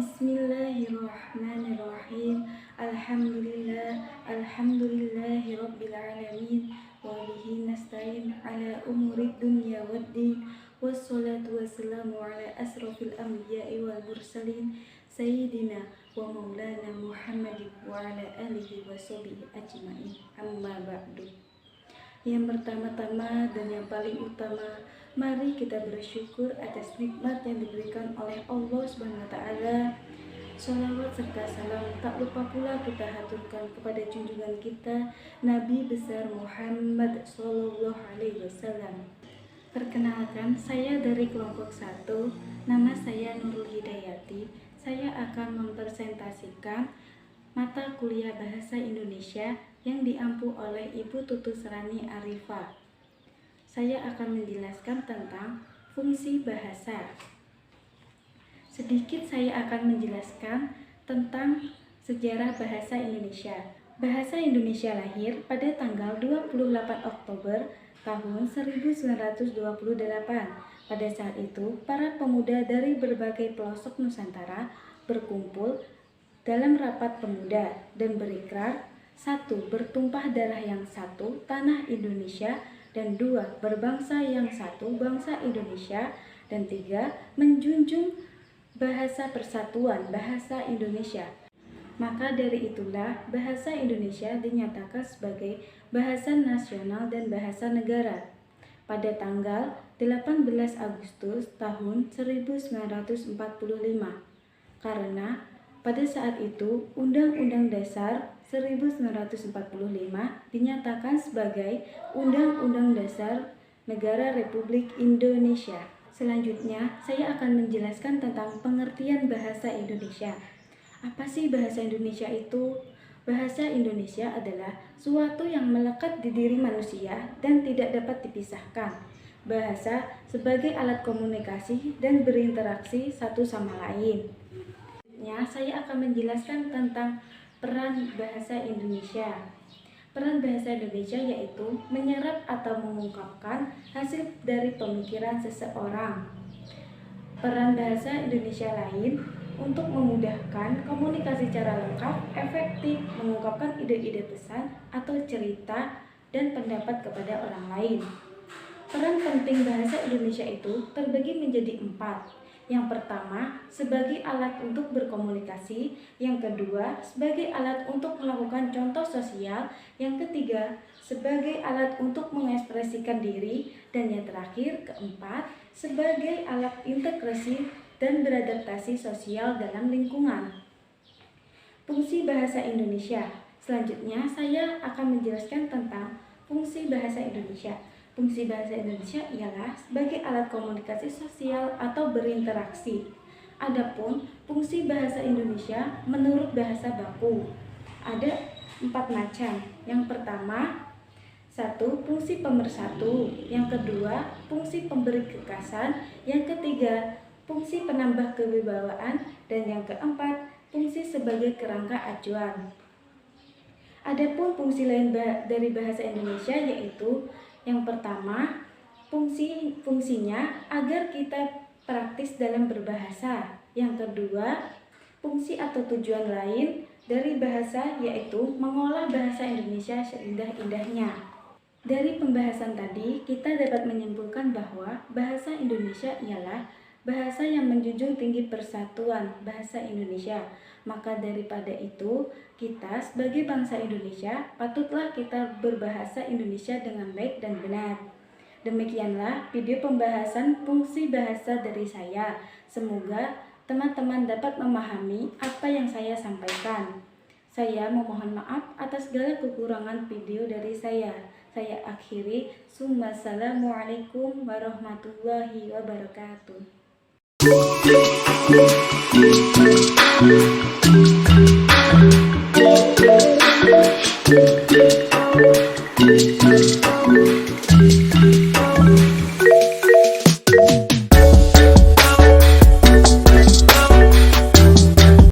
Bismillahirrahmanirrahim. Alhamdulillahi rabbil alamin. Wa bihi nasta'in ala umurid dunya waddin. Wassalatu wassalamu ala asrafil anbiya'i wal mursalin sayyidina wa maulana Muhammadin wa ala alihi wa sahbihi ajma'in. Amma ba'du. Yang pertama-tama dan yang paling utama, mari kita bersyukur atas nikmat yang diberikan oleh Allah SWT. Sholawat serta salam tak lupa pula kita haturkan kepada junjungan kita Nabi besar Muhammad SAW. Perkenalkan, saya dari kelompok 1, nama saya Nurul Hidayati. Saya akan mempresentasikan mata kuliah Bahasa Indonesia yang diampu oleh Ibu Tutus Rani Arifah. Saya akan menjelaskan tentang fungsi bahasa. Sedikit saya akan menjelaskan tentang sejarah bahasa Indonesia. Bahasa Indonesia lahir pada tanggal 28 Oktober tahun 1928. Pada saat itu, para pemuda dari berbagai pelosok Nusantara berkumpul dalam rapat pemuda dan berikrar: 1. Bertumpah darah yang satu, tanah Indonesia, dan 2. Berbangsa yang satu, bangsa Indonesia, dan 3. Menjunjung bahasa persatuan, bahasa Indonesia. Maka dari itulah bahasa Indonesia dinyatakan sebagai bahasa nasional dan bahasa negara pada tanggal 18 Agustus tahun 1945. Karena pada saat itu, Undang-Undang Dasar 1945 dinyatakan sebagai Undang-Undang Dasar Negara Republik Indonesia. Selanjutnya, saya akan menjelaskan tentang pengertian bahasa Indonesia. Apa sih bahasa Indonesia itu? Bahasa Indonesia adalah suatu yang melekat di diri manusia dan tidak dapat dipisahkan. Bahasa sebagai alat komunikasi dan berinteraksi satu sama lain. Saya akan menjelaskan tentang peran bahasa Indonesia. Peran bahasa Indonesia yaitu menyerap atau mengungkapkan hasil dari pemikiran seseorang. Peran bahasa Indonesia lain untuk memudahkan komunikasi secara lengkap, efektif, mengungkapkan ide-ide pesan atau cerita dan pendapat kepada orang lain. Peran penting bahasa Indonesia itu terbagi menjadi 4. Yang pertama, sebagai alat untuk berkomunikasi. Yang kedua, sebagai alat untuk melakukan contoh sosial. Yang ketiga, sebagai alat untuk mengekspresikan diri. Dan yang terakhir, keempat, sebagai alat integrasi dan beradaptasi sosial dalam lingkungan. Fungsi bahasa Indonesia. Selanjutnya, saya akan menjelaskan tentang fungsi bahasa Indonesia. Fungsi bahasa Indonesia ialah sebagai alat komunikasi sosial atau berinteraksi. Adapun fungsi bahasa Indonesia menurut bahasa baku ada 4 macam. Yang pertama, 1. Fungsi pemersatu. Yang kedua, fungsi pemberi kekasan. Yang ketiga, fungsi penambah kewibawaan. Dan yang keempat, fungsi sebagai kerangka acuan. Adapun fungsi lain dari bahasa Indonesia yaitu yang pertama, fungsinya agar kita praktis dalam berbahasa. Yang kedua, fungsi atau tujuan lain dari bahasa yaitu mengolah bahasa Indonesia seindah-indahnya. Dari pembahasan tadi, kita dapat menyimpulkan bahwa bahasa Indonesia ialah bahasa yang menjunjung tinggi persatuan bahasa Indonesia. Maka daripada itu, kita sebagai bangsa Indonesia patutlah kita berbahasa Indonesia dengan baik dan benar. Demikianlah video pembahasan fungsi bahasa dari saya. Semoga teman-teman dapat memahami apa yang saya sampaikan. Saya memohon maaf atas segala kekurangan video dari saya. Saya akhiri. Assalamualaikum warahmatullahi wabarakatuh.